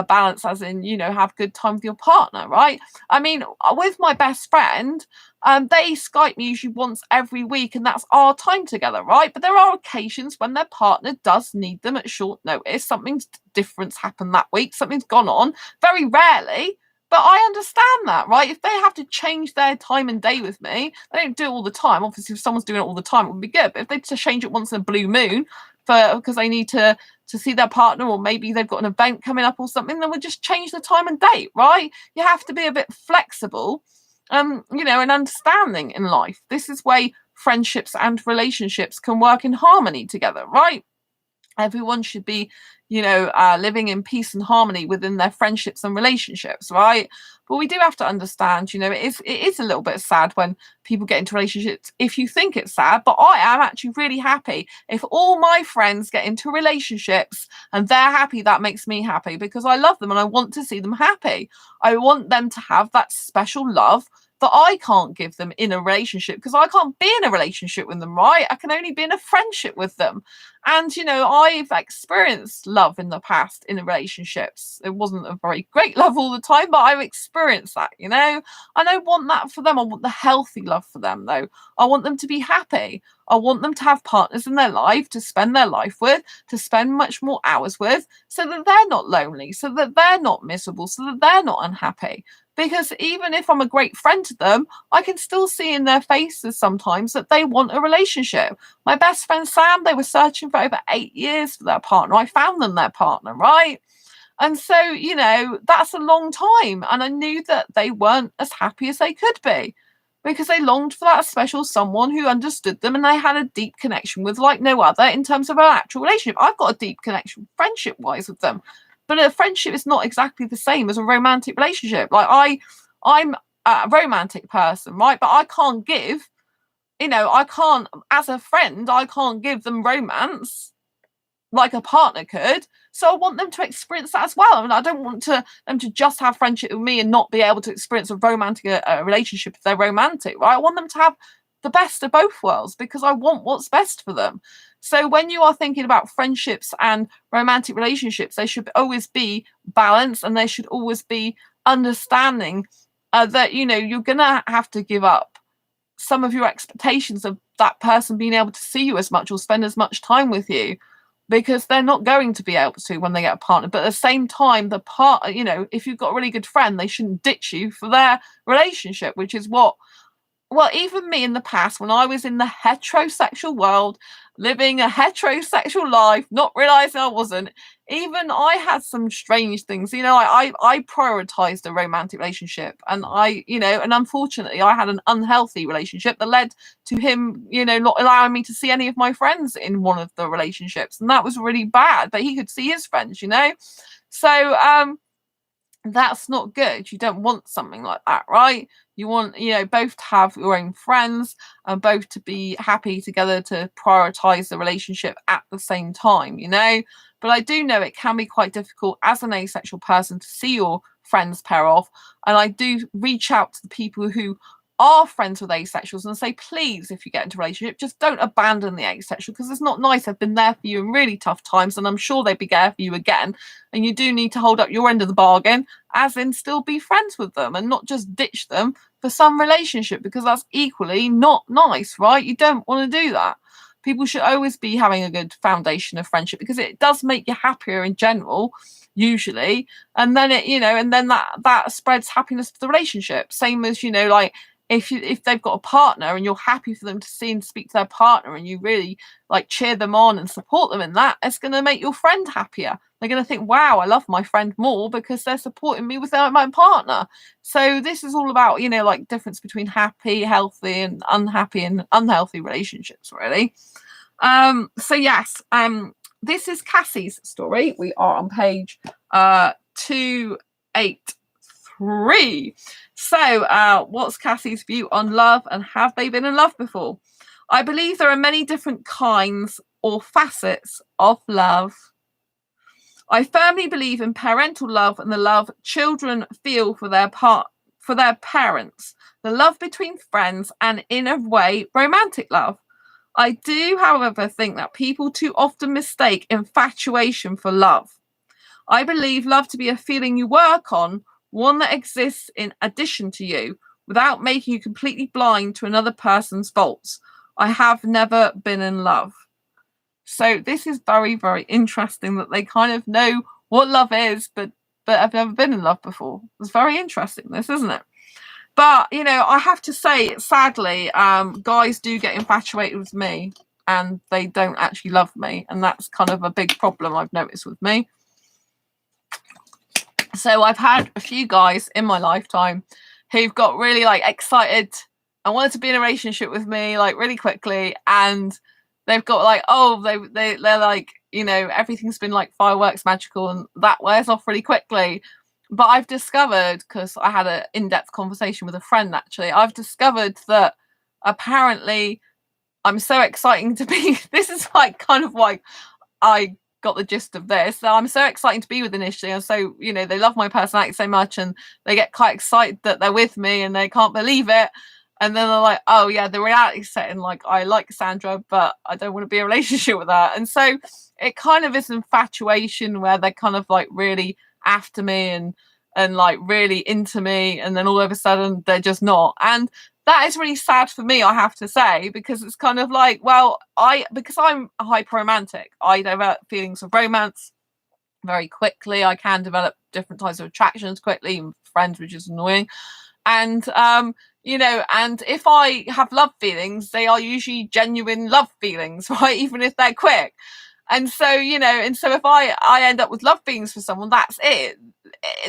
[SPEAKER 1] Balance, as in have good time with your partner, right? I mean, with my best friend, they Skype me usually once every week, and that's our time together, right? But there are occasions when their partner does need them at short notice. Something's different happened that week, something's gone on, very rarely, but I understand that, right? If they have to change their time and day with me, they don't do it all the time. Obviously, if someone's doing it all the time, it would be good. But if they just change it once in a blue moon because they need to see their partner, or maybe they've got an event coming up or something, then we'll just change the time and date, right? You have to be a bit flexible, and understanding in life. This is where friendships and relationships can work in harmony together, right? Everyone should be, living in peace and harmony within their friendships and relationships, right? But we do have to understand, it is a little bit sad when people get into relationships. If you think it's sad, but I am actually really happy if all my friends get into relationships and they're happy. That makes me happy, because I love them and I want to see them happy. I want them to have that special love that I can't give them in a relationship, because I can't be in a relationship with them, right? I can only be in a friendship with them. And, I've experienced love in the past in relationships. It wasn't a very great love all the time, but I've experienced that, and I want that for them. I want the healthy love for them, though. I want them to be happy. I want them to have partners in their life to spend their life with, to spend much more hours with, so that they're not lonely, so that they're not miserable, so that they're not unhappy. Because even if I'm a great friend to them, I can still see in their faces sometimes that they want a relationship. My best friend Sam, they were searching for over 8 years for their partner. I found them their partner, right? And so, that's a long time. And I knew that they weren't as happy as they could be, because they longed for that special someone who understood them and they had a deep connection with, like no other, in terms of an actual relationship. I've got a deep connection friendship-wise with them. But a friendship is not exactly the same as a romantic relationship. Like I'm a romantic person, right? But I can't give, I can't, as a friend, I can't give them romance like a partner could. So I want them to experience that as well. I mean, I don't want them to just have friendship with me and not be able to experience a romantic relationship if they're romantic, right? I want them to have the best of both worlds because I want what's best for them. So when you are thinking about friendships and romantic relationships, they should always be balanced and they should always be understanding that, you're going to have to give up some of your expectations of that person being able to see you as much or spend as much time with you, because they're not going to be able to when they get a partner. But at the same time, the partner, if you've got a really good friend, they shouldn't ditch you for their relationship, which is what, well, even me in the past, when I was in the heterosexual world, living a heterosexual life, not realizing I wasn't, even I had some strange things. I prioritized a romantic relationship, and and unfortunately, I had an unhealthy relationship that led to him, not allowing me to see any of my friends in one of the relationships, and that was really bad. But he could see his friends, so that's not good. You don't want something like that, right? You want, both to have your own friends and both to be happy together to prioritize the relationship at the same time, But I do know it can be quite difficult as an asexual person to see your friends pair off. And I do reach out to the people who are friends with asexuals and say, please, if you get into a relationship, just don't abandon the asexual, because it's not nice. I've been there for you in really tough times, and I'm sure they'd be there for you again. And you do need to hold up your end of the bargain, as in still be friends with them and not just ditch them for some relationship, because that's equally not nice, right? You don't want to do that. People should always be having a good foundation of friendship, because it does make you happier in general, usually. And then that spreads happiness to the relationship. Same as, like, if they've got a partner and you're happy for them to see and speak to their partner, and you really like cheer them on and support them in that, it's going to make your friend happier. They're going to think, wow, I love my friend more because they're supporting me with my partner. So this is all about, like difference between happy, healthy, and unhappy and unhealthy relationships, really. So yes, this is Cassie's story. We are on page 283. So what's Cassie's view on love, and have they been in love before? I believe there are many different kinds or facets of love. I firmly believe in parental love and the love children feel for their parents, the love between friends, and in a way, romantic love. I do, however, think that people too often mistake infatuation for love. I believe love to be a feeling you work on, one that exists in addition to you, without making you completely blind to another person's faults. I have never been in love. So this is very, very interesting that they kind of know what love is, but have never been in love before. It's very interesting, this, isn't it? But, I have to say, sadly, guys do get infatuated with me and they don't actually love me. And that's kind of a big problem I've noticed with me. So I've had a few guys in my lifetime who've got really excited and wanted to be in a relationship with me really quickly, and they've got they're like, everything's been like fireworks, magical, and that wears off really quickly. But I've discovered, because I had an in-depth conversation with a friend, actually, I've discovered that apparently I'm so exciting to be, this is kind of why I got the gist of this. So I'm so exciting to be with initially, and so they love my personality so much, and they get quite excited that they're with me, and they can't believe it. And then they're like, oh yeah, the reality setting, I like Sandra, but I don't want to be in a relationship with her. And so it kind of is infatuation where they're kind of really after me and really into me, and then all of a sudden they're just not. And that is really sad for me, I have to say, because it's kind of because I'm a hyper romantic, I develop feelings of romance very quickly. I can develop different types of attractions quickly, friends, which is annoying. And and if I have love feelings, they are usually genuine love feelings, right? Even if they're quick. And so, if I end up with love feelings for someone, that's it.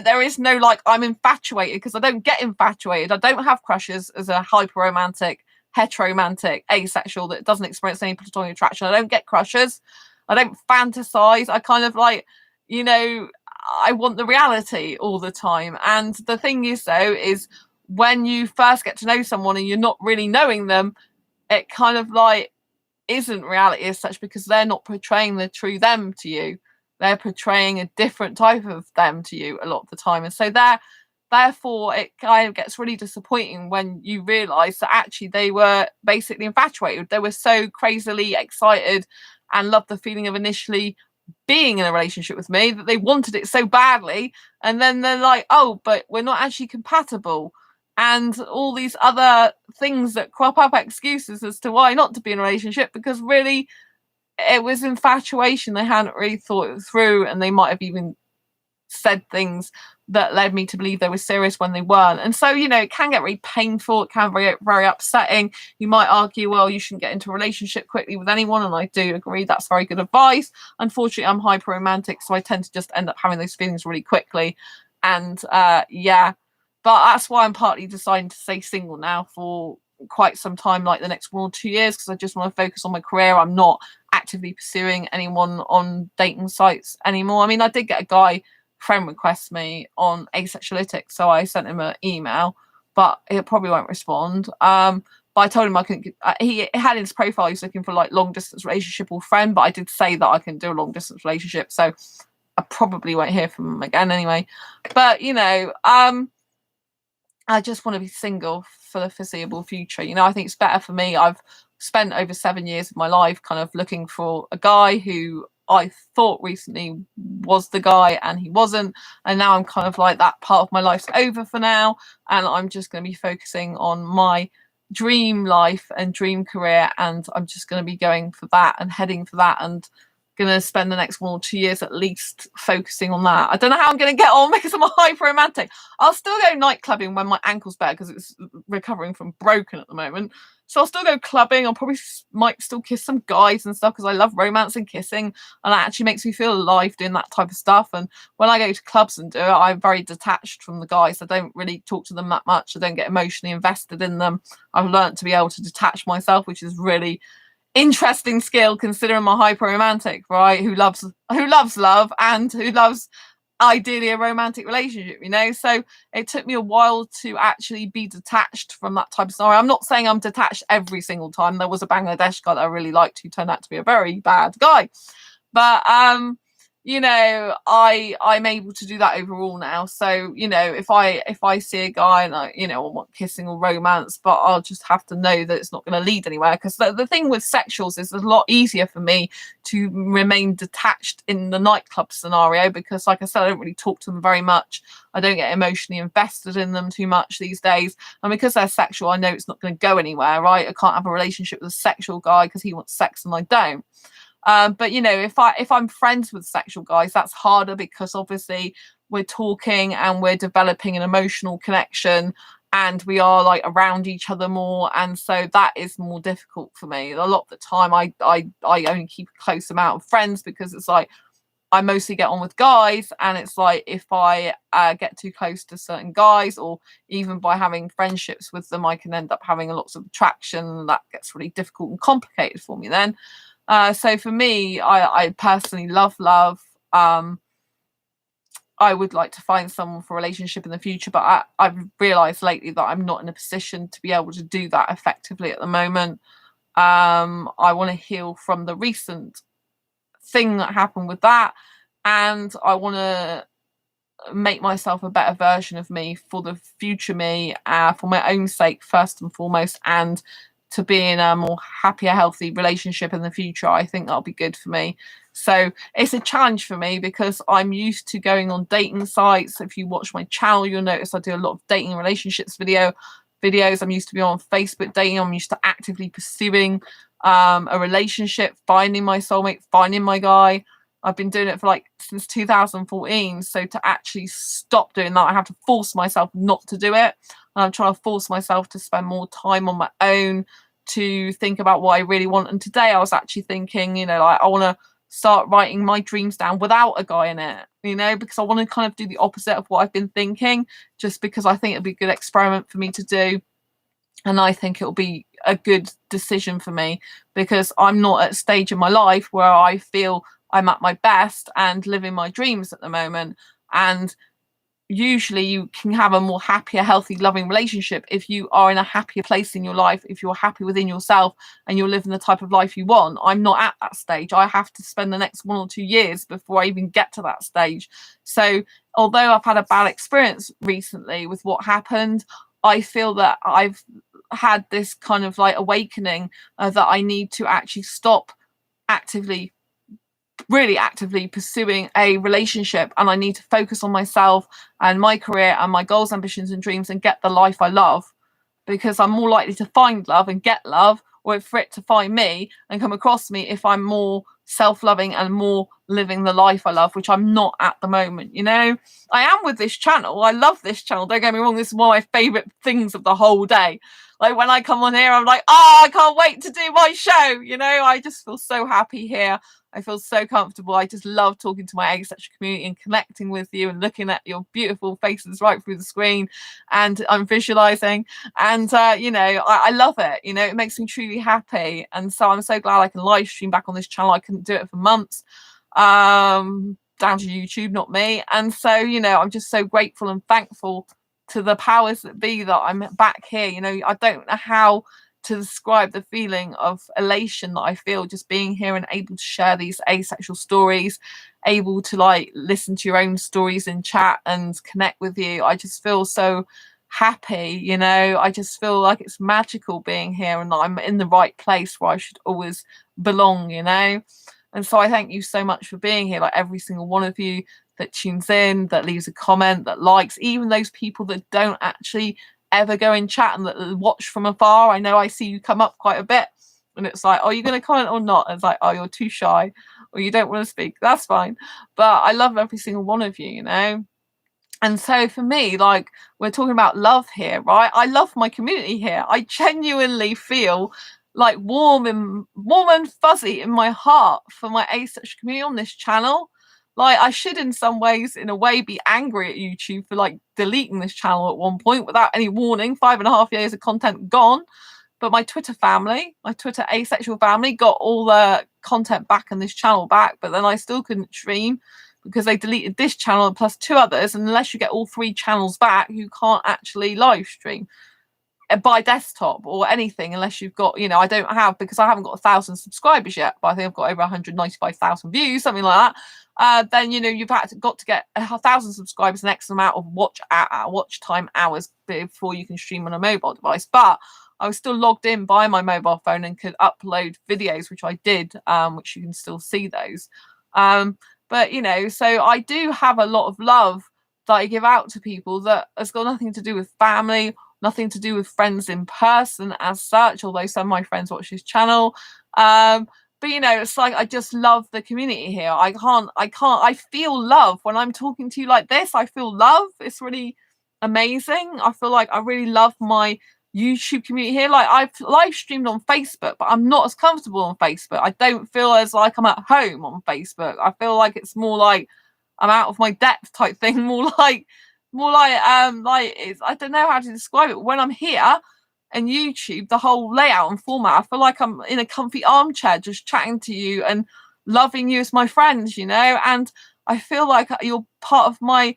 [SPEAKER 1] There is no I'm infatuated, because I don't get infatuated. I don't have crushes as a hyper romantic, heteromantic, asexual that doesn't experience any platonic attraction. I don't get crushes. I don't fantasize. I kind of I want the reality all the time. And the thing is, though, is when you first get to know someone and you're not really knowing them, it kind of like isn't reality as such, because they're not portraying the true them to you. They're portraying a different type of them to you a lot of the time. And so therefore it kind of gets really disappointing when you realise that actually they were basically infatuated. They were so crazily excited and loved the feeling of initially being in a relationship with me that they wanted it so badly, and then they're like, oh, but we're not actually compatible, and all these other things that crop up, excuses as to why not to be in a relationship, because really it was infatuation. They hadn't really thought it through, and they might have even said things that led me to believe they were serious when they weren't. And so, you know, it can get very painful, it can be very, very upsetting. You might argue, well, you shouldn't get into a relationship quickly with anyone, and I do agree that's very good advice. Unfortunately, I'm hyper romantic, so I tend to just end up having those feelings really quickly. And yeah, but that's why I'm partly deciding to stay single now for quite some time, like the next 1 or 2 years, because I just want to focus on my career. I'm not actively pursuing anyone on dating sites anymore. I mean, I did get a guy friend request me on Asexuality, so I sent him an email, but he probably won't respond. But I told him I couldn't. He had in his profile he's looking for like long distance relationship or friend, but I did say that I can do a long distance relationship, so I probably won't hear from him again anyway. But you know, I just want to be single for the foreseeable future. You know, I think it's better for me. I've spent over 7 years of my life kind of looking for a guy who I thought recently was the guy, and he wasn't. And now I'm kind of like, that part of my life's over for now, and I'm just going to be focusing on my dream life and dream career, and I'm just going to be going for that and heading for that, and going to spend the next 1 or 2 years at least focusing on that. I don't know how I'm going to get on because I'm a hyper romantic. I'll still go night clubbing when my ankle's better, because it's recovering from broken at the moment. So I'll still go clubbing. I'll probably might still kiss some guys and stuff, because I love romance and kissing, and it actually makes me feel alive doing that type of stuff. And when I go to clubs and do it, I'm very detached from the guys. I don't really talk to them that much. I don't get emotionally invested in them. I've learned to be able to detach myself, which is really interesting skill considering my hyper romantic, right? Who loves love and who loves ideally a romantic relationship, you know. So it took me a while to actually be detached from that type of scenario. I'm not saying I'm detached every single time. There was a Bangladesh guy that I really liked who turned out to be a very bad guy, but you know, I'm able to do that overall now. So you know, if I see a guy and I, you know, I want kissing or romance, but I'll just have to know that it's not going to lead anywhere. Because the thing with sexuals is it's a lot easier for me to remain detached in the nightclub scenario, because like I said, I don't really talk to them very much. I don't get emotionally invested in them too much these days, and because they're sexual, I know it's not going to go anywhere, right? I can't have a relationship with a sexual guy because he wants sex and I don't. But you know, if I'm friends with sexual guys, that's harder, because obviously we're talking and we're developing an emotional connection, and we are like around each other more, and so that is more difficult for me. A lot of the time I only keep a close amount of friends, because it's like I mostly get on with guys, and it's like if I get too close to certain guys, or even by having friendships with them, I can end up having lots of attraction. That gets really difficult and complicated for me then. So for me, I personally love. I would like to find someone for a relationship in the future, but I've realised lately that I'm not in a position to be able to do that effectively at the moment. I want to heal from the recent thing that happened with that, and I want to make myself a better version of me for the future me, for my own sake first and foremost, and to be in a more happier, healthy relationship in the future. I think that'll be good for me. So it's a challenge for me, because I'm used to going on dating sites. If you watch my channel, you'll notice I do a lot of dating and relationships videos. I'm used to be on Facebook dating. I'm used to actively pursuing a relationship, finding my soulmate, finding my guy. I've been doing it for like since 2014. So to actually stop doing that, I have to force myself not to do it. And I'm trying to force myself to spend more time on my own, to think about what I really want. And today I was actually thinking, you know, like I want to start writing my dreams down without a guy in it, you know, because I want to kind of do the opposite of what I've been thinking, just because I think it'll be a good experiment for me to do. And I think it'll be a good decision for me, because I'm not at a stage in my life where I feel I'm at my best and living my dreams at the moment. And usually you can have a more happier, healthy, loving relationship if you are in a happier place in your life, if you're happy within yourself and you're living the type of life you want. I'm not at that stage. I have to spend the next 1 or 2 years before I even get to that stage. So although I've had a bad experience recently with what happened, I feel that I've had this kind of like awakening that I need to actually stop actively, really actively pursuing a relationship, and I need to focus on myself and my career and my goals, ambitions and dreams, and get the life I love, because I'm more likely to find love and get love, or for it to find me and come across me, if I'm more self-loving and more living the life I love, which I'm not at the moment. You know, I am with this channel. I love this channel. Don't get me wrong. This is one of my favorite things of the whole day. Like when I come on here, I'm like, oh, I can't wait to do my show. You know, I just feel so happy here. I feel so comfortable. I just love talking to my asexual community and connecting with you and looking at your beautiful faces right through the screen. And I'm visualizing. And, you know, I love it. You know, it makes me truly happy. And so I'm so glad I can live stream back on this channel. I couldn't do it for months, down to YouTube, not me. And so, you know, I'm just so grateful and thankful to the powers that be that I'm back here. You know, I don't know how to describe the feeling of elation that I feel just being here and able to share these asexual stories, able to like listen to your own stories in chat and connect with you. I just feel so happy, you know. I just feel like it's magical being here and that I'm in the right place where I should always belong, you know. And so I thank you so much for being here, like every single one of you that tunes in, that leaves a comment, that likes, even those people that don't actually ever go in chat and that watch from afar. I know I see you come up quite a bit and it's like, oh, you're going to comment or not? And it's like, oh, you're too shy or you don't want to speak. That's fine. But I love every single one of you, you know. And so for me, like, we're talking about love here, right? I love my community here. I genuinely feel like warm and fuzzy in my heart for my asexual community on this channel. Like, I should in some ways, in a way, be angry at YouTube for like deleting this channel at one point without any warning. 5.5 years of content gone. But my Twitter family, my Twitter asexual family, got all the content back and this channel back, but then I still couldn't stream because they deleted this channel plus 2 others. And unless you get all 3 channels back, you can't actually live stream by desktop or anything unless you've got, you know, I don't have, because I haven't got 1,000 subscribers yet, but I think I've got over 195,000 views, something like that. Then, you know, you've got to get 1,000 subscribers, an X amount of watch time hours before you can stream on a mobile device. But I was still logged in by my mobile phone and could upload videos, which I did, which you can still see those. But, you know, so I do have a lot of love that I give out to people that has got nothing to do with family, nothing to do with friends in person as such, although some of my friends watch this channel. But, you know, it's like I just love the community here. I feel love when I'm talking to you like this. I feel love. It's really amazing. I feel like I really love my YouTube community here. Like, I've live streamed on Facebook, but I'm not as comfortable on Facebook. I don't feel as like I'm at home on Facebook. I feel like it's more like I'm out of my depth type thing. More like it's, I don't know how to describe it. When I'm here and YouTube, the whole layout and format, I feel like I'm in a comfy armchair just chatting to you and loving you as my friends, you know. And I feel like you're part of my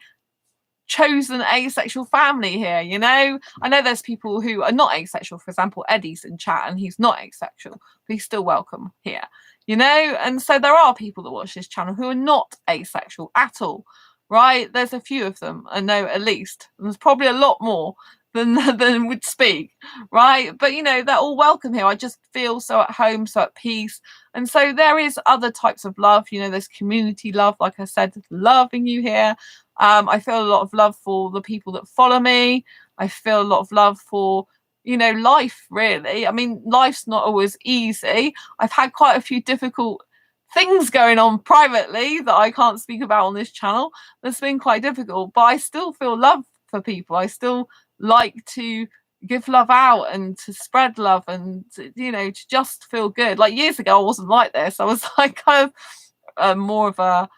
[SPEAKER 1] chosen asexual family here, you know. I know there's people who are not asexual. For example, Eddie's in chat and he's not asexual, but he's still welcome here, you know. And so there are people that watch this channel who are not asexual at all, right? There's a few of them, I know, at least, and there's probably a lot more than would speak, right? But, you know, they're all welcome here. I just feel so at home, so at peace. And so there is other types of love, you know. There's community love, like I said, loving you here. I feel a lot of love for the people that follow me. I feel a lot of love for, you know, life, really. I mean, life's not always easy. I've had quite a few difficult things going on privately that I can't speak about on this channel. That's been quite difficult, but I still feel love for people. I still like to give love out and to spread love and, you know, to just feel good. Like years ago, I wasn't like this. I was like kind of more of a,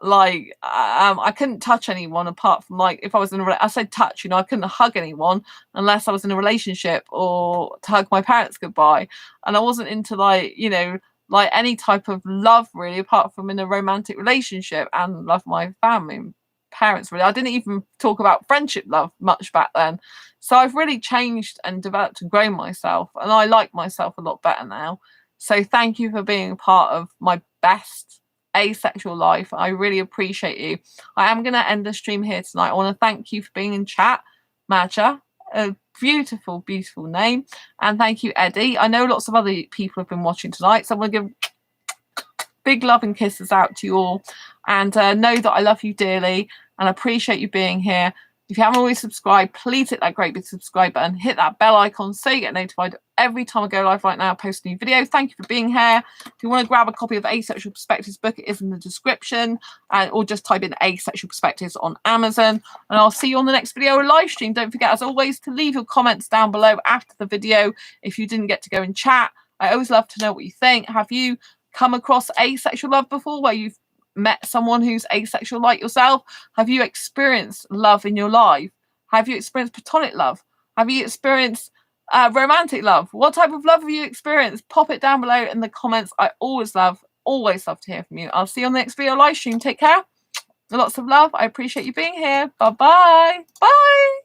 [SPEAKER 1] like, I couldn't touch anyone apart from, like, if I was in I said touch, you know, I couldn't hug anyone unless I was in a relationship or to hug my parents goodbye. And I wasn't into, like, you know, like any type of love really apart from in a romantic relationship, and love my family. parents, really. I didn't even talk about friendship love much back then. So I've really changed and developed and grown myself, and I like myself a lot better now. So thank you for being a part of my best asexual life. I really appreciate you. I am going to end the stream here tonight. I want to thank you for being in chat, Maja, a beautiful, beautiful name. And thank you, Eddie. I know lots of other people have been watching tonight, so I'm going to give big love and kisses out to you all, and know that I love you dearly and appreciate you being here. If you haven't already subscribed, please hit that great big subscribe button, hit that bell icon so you get notified every time I go live. Right now, I post a new video. Thank you for being here. If you want to grab a copy of Asexual Perspectives book, it is in the description, or just type in Asexual Perspectives on Amazon, and I'll see you on the next video or live stream. Don't forget, as always, to leave your comments down below after the video if you didn't get to go and chat. I always love to know what you think. Have you come across asexual love before, where you've met someone who's asexual like yourself? Have you experienced love in your life? Have you experienced platonic love? Have you experienced romantic love? What type of love have you experienced? Pop it down below in the comments. I always love to hear from you. I'll see you on the next video live stream. Take care. Lots of love. I appreciate you being here. Bye-bye. Bye.